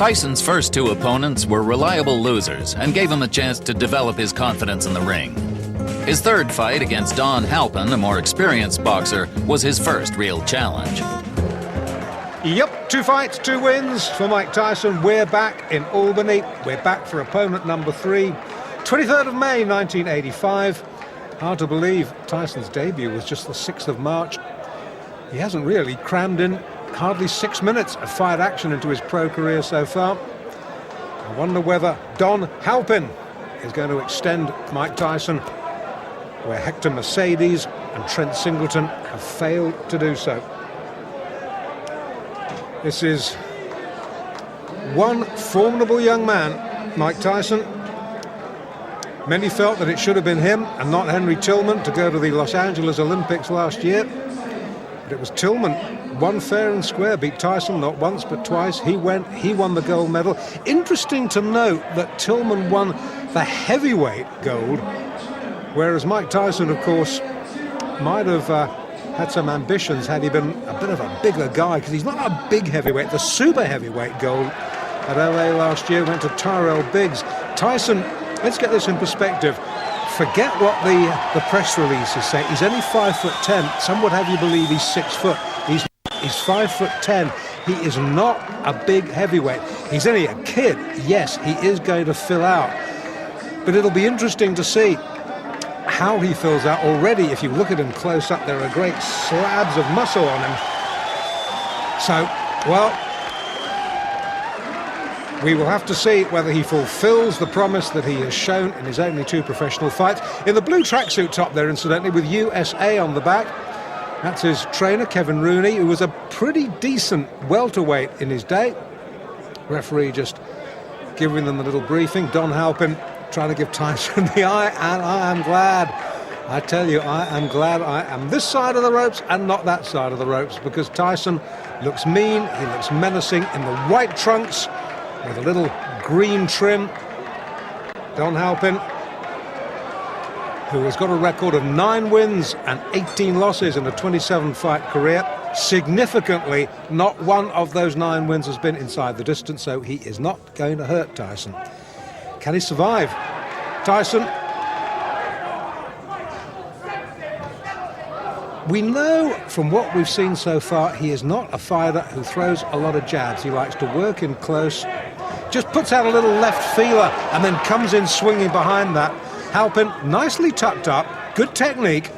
Tyson's first two opponents were reliable losers and gave him a chance to develop his confidence in the ring. His third fight against Don Halpin, a more experienced boxer, was his first real challenge. Yep, 2 fights, 2 wins for Mike Tyson. We're back in Albany. We're back for opponent number 3. 23rd of May, 1985. Hard to believe Tyson's debut was just the 6th of March. He hasn't really crammed in hardly 6 minutes of fight action into his pro career so far. I wonder whether Don Halpin is going to extend Mike Tyson where Hector Mercedes and Trent Singleton have failed to do so. This is one formidable young man, Mike Tyson. Many felt that it should have been him and not Henry Tillman to go to the Los Angeles Olympics last year. But it was Tillman, won fair and square, beat Tyson not once but twice. He won the gold medal. Interesting to note that Tillman won the heavyweight gold, whereas Mike Tyson, of course, might have had some ambitions had he been a bit of a bigger guy, because he's not a big heavyweight. The super heavyweight gold at LA last year went to Tyrell Biggs. Tyson, let's get this in perspective. Forget what the press releases say. He's only 5'10". Some would have you believe he's 6 foot. He's 5'10". He is not a big heavyweight. He's only a kid. Yes, he is going to fill out, but it'll be interesting to see how he fills out. Already, if you look at him close up, there are great slabs of muscle on him. So, well, we will have to see whether he fulfills the promise that he has shown in his only 2 professional fights. In the blue tracksuit top there, incidentally, with USA on the back, that's his trainer, Kevin Rooney, who was a pretty decent welterweight in his day. Referee just giving them a little briefing. Don Halpin trying to give Tyson the eye, and I am glad. I tell you, I am glad I am this side of the ropes and not that side of the ropes, because Tyson looks mean, he looks menacing in the white trunks with a little green trim. Don Halpin, who has got a record of 9 wins and 18 losses in a 27-fight career. Significantly, not one of those 9 wins has been inside the distance, so he is not going to hurt Tyson. Can he survive? Tyson, we know from what we've seen so far, he is not a fighter who throws a lot of jabs. He likes to work in close, just puts out a little left feeler and then comes in swinging behind that. Halpin, nicely tucked up, good technique.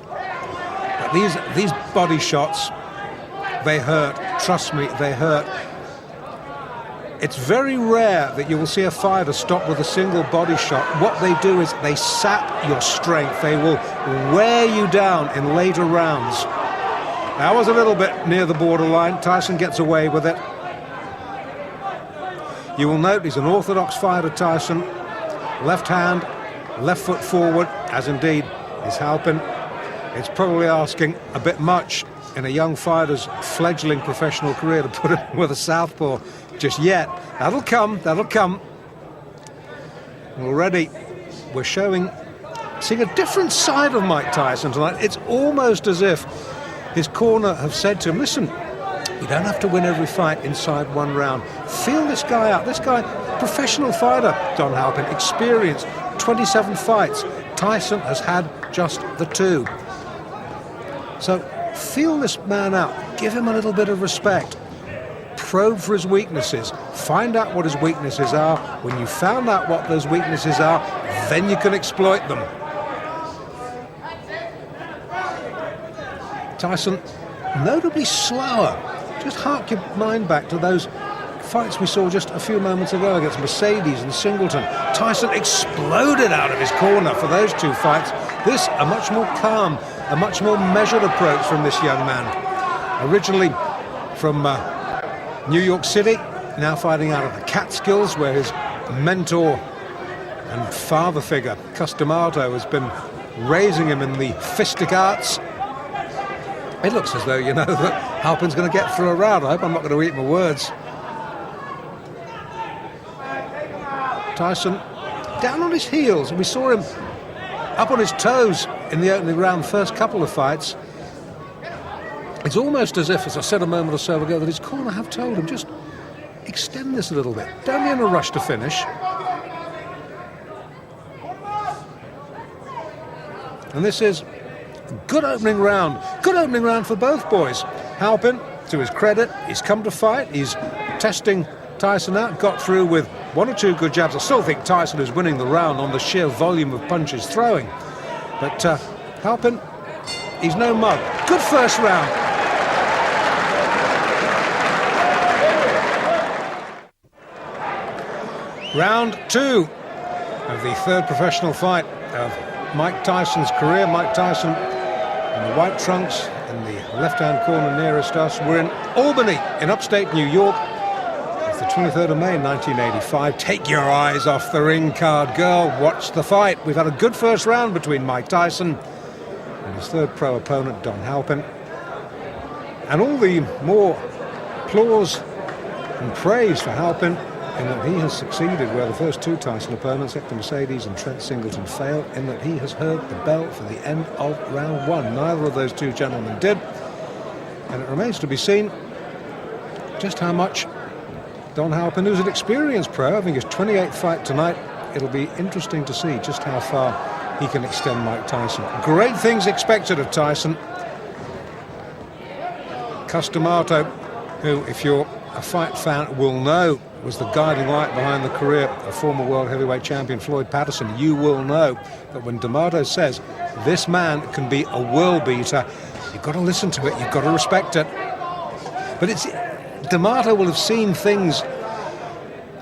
But these body shots, they hurt. Trust me, they hurt. It's very rare that you will see a fighter stop with a single body shot. What they do is they sap your strength. They will wear you down in later rounds. That was a little bit near the borderline. Tyson gets away with it. You will note he's an orthodox fighter, Tyson. Left hand, left foot forward, as indeed is Halpin. It's probably asking a bit much in a young fighter's fledgling professional career to put him with a southpaw just yet. That'll come, that'll come. Already we're seeing a different side of Mike Tyson tonight. It's almost as if his corner have said to him, listen, you don't have to win every fight inside 1 round. Feel this guy out. This guy, professional fighter, Don Halpin, experienced 27 fights. Tyson has had just the 2. So feel this man out. Give him a little bit of respect. Probe for his weaknesses. Find out what his weaknesses are. When you found out what those weaknesses are, then you can exploit them. Tyson, notably slower. Just hark your mind back to those fights we saw just a few moments ago against Mercedes and Singleton. Tyson exploded out of his corner for those 2 fights. This, a much more calm, a much more measured approach from this young man. Originally from New York City, now fighting out of the Catskills, where his mentor and father figure, Customato, has been raising him in the fistic arts. It looks as though, you know, that Halpin's going to get through a round. I hope I'm not going to eat my words. Tyson down on his heels, and we saw him up on his toes in the opening round, first couple of fights. It's almost as if, as I said a moment or so ago, that his corner have told him, just extend this a little bit. Don't be in a rush to finish. And this is a good opening round. Good opening round for both boys. Halpin, to his credit, he's come to fight. He's testing Tyson out, got through with one or two good jabs. I still think Tyson is winning the round on the sheer volume of punches throwing. But Halpin, he's no mug. Good first round. Round 2 of the third professional fight of Mike Tyson's career. Mike Tyson in the white trunks in the left-hand corner nearest us. We're in Albany in upstate New York. It's the 23rd of May 1985. Take your eyes off the ring card, girl. Watch the fight. We've had a good first round between Mike Tyson and his third pro opponent, Don Halpin. And all the more applause and praise for Halpin in that he has succeeded where the first two Tyson opponents, Hector Mercedes and Trent Singleton, failed, in that he has heard the bell for the end of round 1. Neither of those two gentlemen did. And it remains to be seen just how much Don Halpin, who's an experienced pro, having his 28th fight tonight, it'll be interesting to see just how far he can extend Mike Tyson. Great things expected of Tyson. Cus D'Amato, who, if you're a fight fan, will know was the guiding light behind the career of former world heavyweight champion Floyd Patterson. You will know that when D'Amato says this man can be a world beater, you've got to listen to it, you've got to respect it. But it's D'Amato will have seen things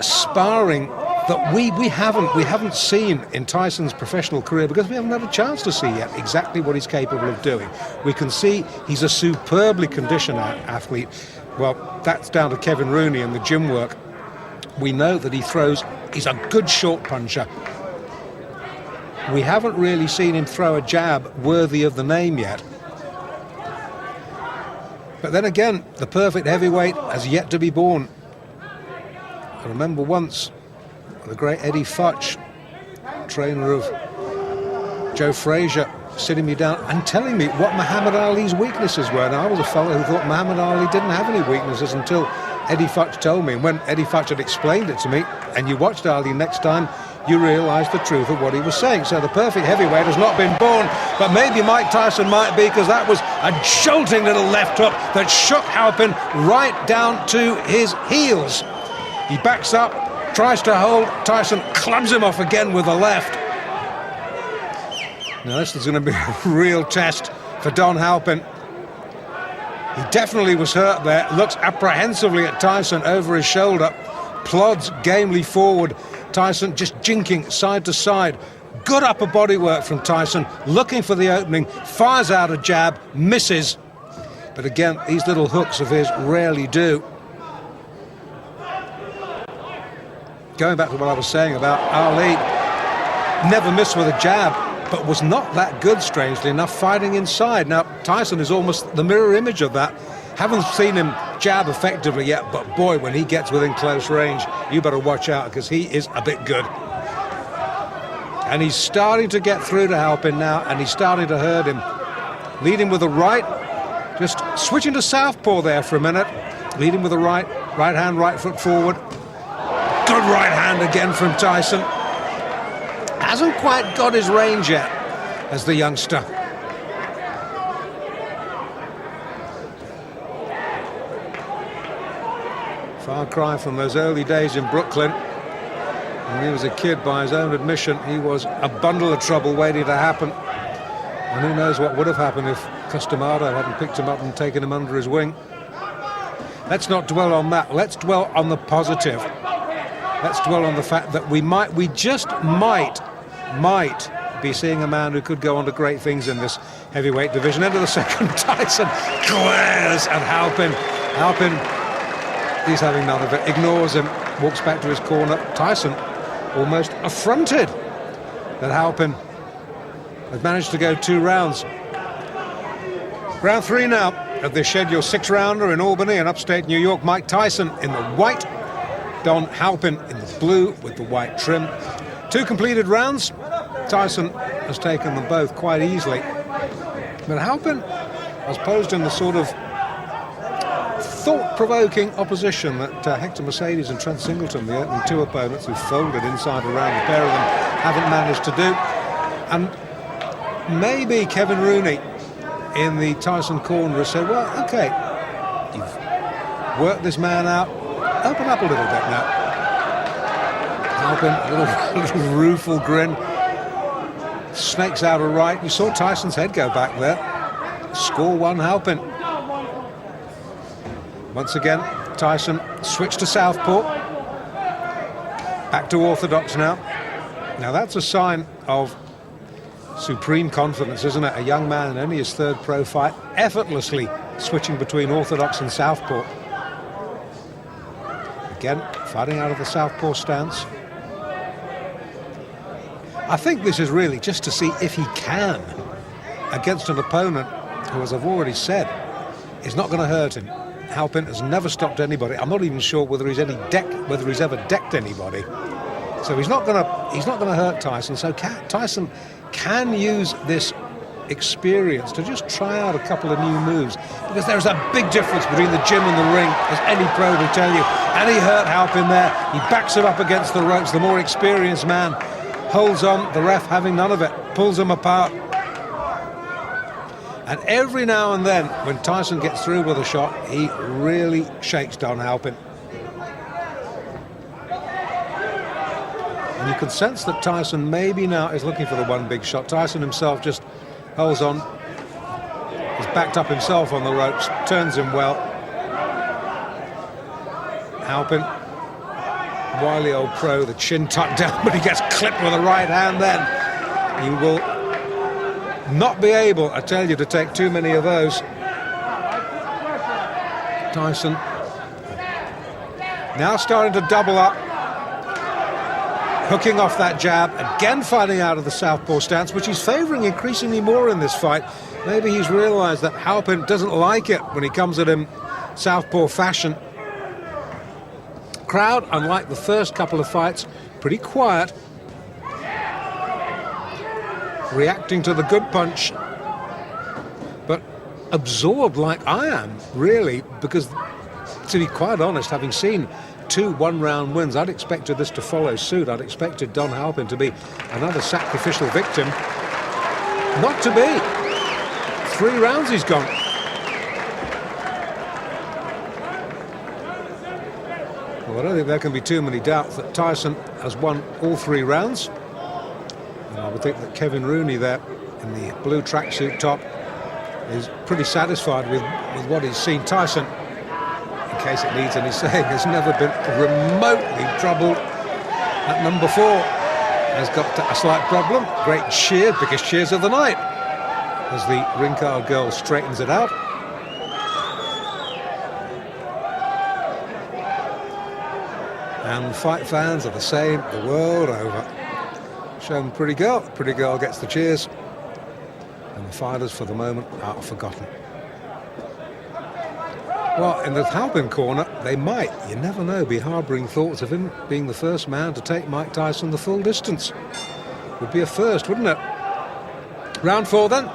sparring that we haven't seen in Tyson's professional career, because we haven't had a chance to see yet exactly what he's capable of doing. We can see he's a superbly conditioned athlete. Well, that's down to Kevin Rooney and the gym work. We know that he's a good short puncher. We haven't really seen him throw a jab worthy of the name yet. But then again, the perfect heavyweight has yet to be born. I remember once the great Eddie Futch, trainer of Joe Frazier, sitting me down and telling me what Muhammad Ali's weaknesses were. Now, I was a fellow who thought Muhammad Ali didn't have any weaknesses until Eddie Futch told me. And when Eddie Futch had explained it to me, and you watched Ali next time, you realised the truth of what he was saying. So the perfect heavyweight has not been born, but maybe Mike Tyson might be, because that was a jolting little left hook that shook Halpin right down to his heels. He backs up, tries to hold, Tyson clubs him off again with the left. Now this is going to be a real test for Don Halpin. He definitely was hurt there, looks apprehensively at Tyson over his shoulder, plods gamely forward. Tyson just jinking side to side. Good upper body work from Tyson, looking for the opening, fires out a jab, misses. But again, these little hooks of his rarely do. Going back to what I was saying about Ali, never missed with a jab, but was not that good, strangely enough, fighting inside. Now, Tyson is almost the mirror image of that. Haven't seen him jab effectively yet, but boy, when he gets within close range, you better watch out, because he is a bit good. And he's starting to get through to Halpin now, and he's starting to hurt him. Leading with the right, just switching to southpaw there for a minute. Leading with the right hand, right foot forward. Good right hand again from Tyson. Hasn't quite got his range yet as the youngster. Far cry from those early days in Brooklyn. When he was a kid, by his own admission, he was a bundle of trouble waiting to happen. And who knows what would have happened if Cus D'Amato hadn't picked him up and taken him under his wing. Let's not dwell on that. Let's dwell on the positive. Let's dwell on the fact that we just might be seeing a man who could go on to great things in this heavyweight division. Into the second, Tyson glares at Halpin. Halpin, he's having none of it, ignores him, walks back to his corner. Tyson almost affronted that Halpin had managed to go 2 rounds. Round 3 now of this scheduled 6-rounder in Albany in upstate New York. Mike Tyson in the white, Don Halpin in the blue with the white trim. 2 completed rounds. Tyson has taken them both quite easily. But Halpin has posed in the sort of thought-provoking opposition that Hector Mercedes and Trent Singleton, the opening two opponents who folded inside around, the pair of them haven't managed to do. And maybe Kevin Rooney in the Tyson corner has said, well, OK, you've worked this man out, open up a little bit now. Halpin, a little rueful grin, snakes out a right. You saw Tyson's head go back there. Score one, Halpin. Once again, Tyson switched to southpaw. Back to orthodox now. Now that's a sign of supreme confidence, isn't it? A young man in only his third pro fight, effortlessly switching between orthodox and southpaw. Again, fighting out of the southpaw stance. I think this is really just to see if he can, against an opponent who, as I've already said, is not going to hurt him. Halpin has never stopped anybody. I'm not even sure whether he's ever decked anybody. So he's not going to hurt Tyson. So Tyson can use this experience to just try out a couple of new moves, because there's a big difference between the gym and the ring, as any pro will tell you. And he hurt Halpin there. He backs him up against the ropes. The more experienced man holds on, the ref having none of it, pulls him apart. And every now and then, when Tyson gets through with a shot, he really shakes Don Halpin. And you can sense that Tyson maybe now is looking for the one big shot. Tyson himself just holds on. He's backed up himself on the ropes, turns him well. Halpin, wily old pro, the chin tucked down, but he gets clipped with a right hand then. He will not be able, I tell you, to take too many of those. Tyson now starting to double up, hooking off that jab, again fighting out of the southpaw stance, which he's favouring increasingly more in this fight. Maybe he's realised that Halpin doesn't like it when he comes at him southpaw fashion. Crowd, unlike the first couple of fights, pretty quiet, reacting to the good punch, but absorbed like I am, really, because, to be quite honest, having seen 2 one-round wins, I'd expected this to follow suit. I'd expected Don Halpin to be another sacrificial victim. Not to be. 3 rounds he's gone. Well, I don't think there can be too many doubts that Tyson has won all 3 rounds. And I would think that Kevin Rooney there in the blue tracksuit top is pretty satisfied with what he's seen. Tyson, in case it needs any saying, has never been remotely troubled at number 4. Has got a slight problem. Great cheer, biggest cheers of the night, as the ring card girl straightens it out. And fight fans are the same the world over. Show them pretty girl. Pretty girl gets the cheers. And the fighters, for the moment, are forgotten. Well, in the Halpin corner, they might, you never know, be harbouring thoughts of him being the first man to take Mike Tyson the full distance. Would be a first, wouldn't it? Round 4 then.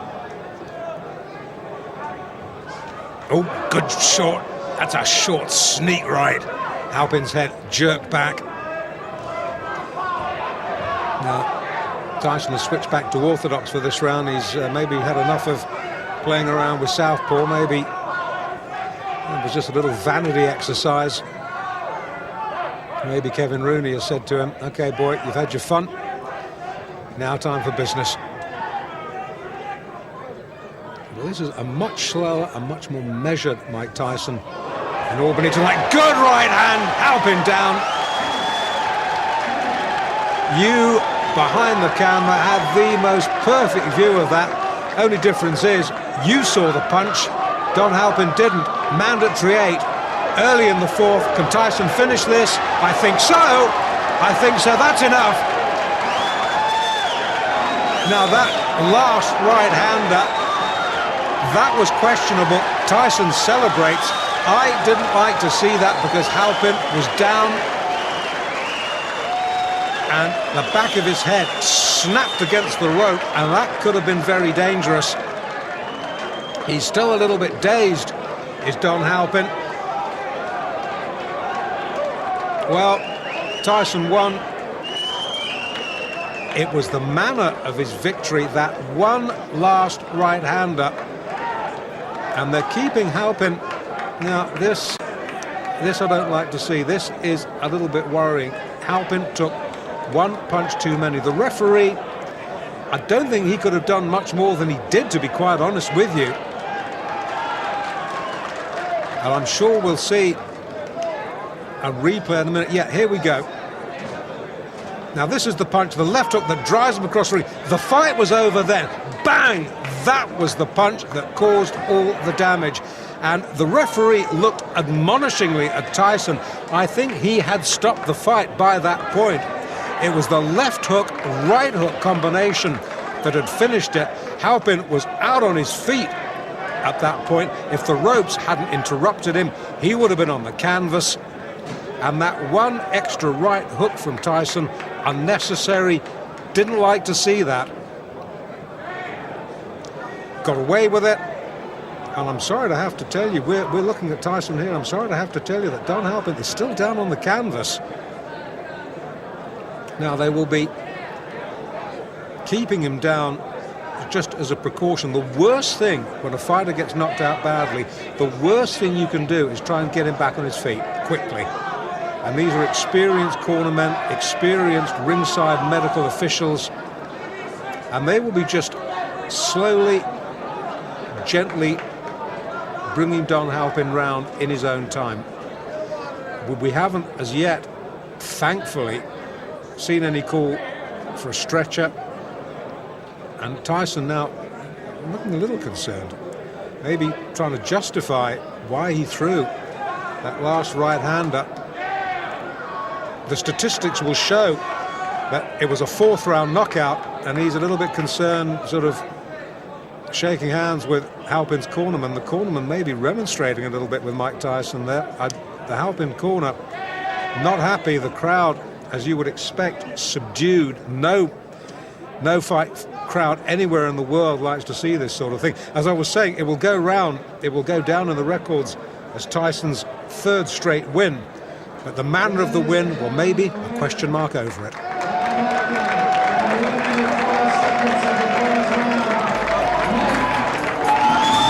Oh, good short. That's a short sneak right. Halpin's head jerked back. Now, Tyson has switched back to orthodox for this round. He's maybe had enough of playing around with southpaw. Maybe it was just a little vanity exercise. Maybe Kevin Rooney has said to him, OK, boy, you've had your fun. Now time for business. Well, this is a much slower and much more measured Mike Tyson. And Albany tonight. Good right hand. Halpin down. You, behind the camera, had the most perfect view of that. Only difference is you saw the punch. Don Halpin didn't. Mandatory 8. Early in the 4th. Can Tyson finish this? I think so. I think so. That's enough. Now that last right-hander, that was questionable. Tyson celebrates. I didn't like to see that because Halpin was down and the back of his head snapped against the rope, and that could have been very dangerous. He's still a little bit dazed, is Don Halpin. Well, Tyson won. It was the manner of his victory, that one last right-hander. And they're keeping Halpin. Now, this I don't like to see. This is a little bit worrying. Halpin took one punch too many. The referee, I don't think he could have done much more than he did, to be quite honest with you. And I'm sure we'll see a replay in a minute. Yeah, here we go. Now this is the punch, the left hook that drives him across the ring. The fight was over then. Bang! That was the punch that caused all the damage. And the referee looked admonishingly at Tyson. I think he had stopped the fight by that point. It was the left hook, right hook combination that had finished it. Halpin was out on his feet at that point. If the ropes hadn't interrupted him, he would have been on the canvas. And that one extra right hook from Tyson, unnecessary, didn't like to see that. Got away with it. And I'm sorry to have to tell you, we're looking at Tyson here, I'm sorry to have to tell you that Don Halpin is still down on the canvas. Now they will be keeping him down just as a precaution. The worst thing when a fighter gets knocked out badly, the worst thing you can do is try and get him back on his feet quickly. And these are experienced cornermen, experienced ringside medical officials, and they will be just slowly, gently bringing Don Halpin round in his own time. We haven't as yet, thankfully, seen any call for a stretcher. And Tyson now looking a little concerned, maybe trying to justify why he threw that last right-hander. The statistics will show that it was a fourth-round knockout, and he's a little bit concerned, sort of shaking hands with Halpin's cornerman. The cornerman may be remonstrating a little bit with Mike Tyson there. The Halpin corner not happy. The crowd, as you would expect, subdued. No fight crowd anywhere in the world likes to see this sort of thing. As I was saying, it will go round, it will go down in the records as Tyson's third straight win. But the manner of the win, well, maybe a question mark over it.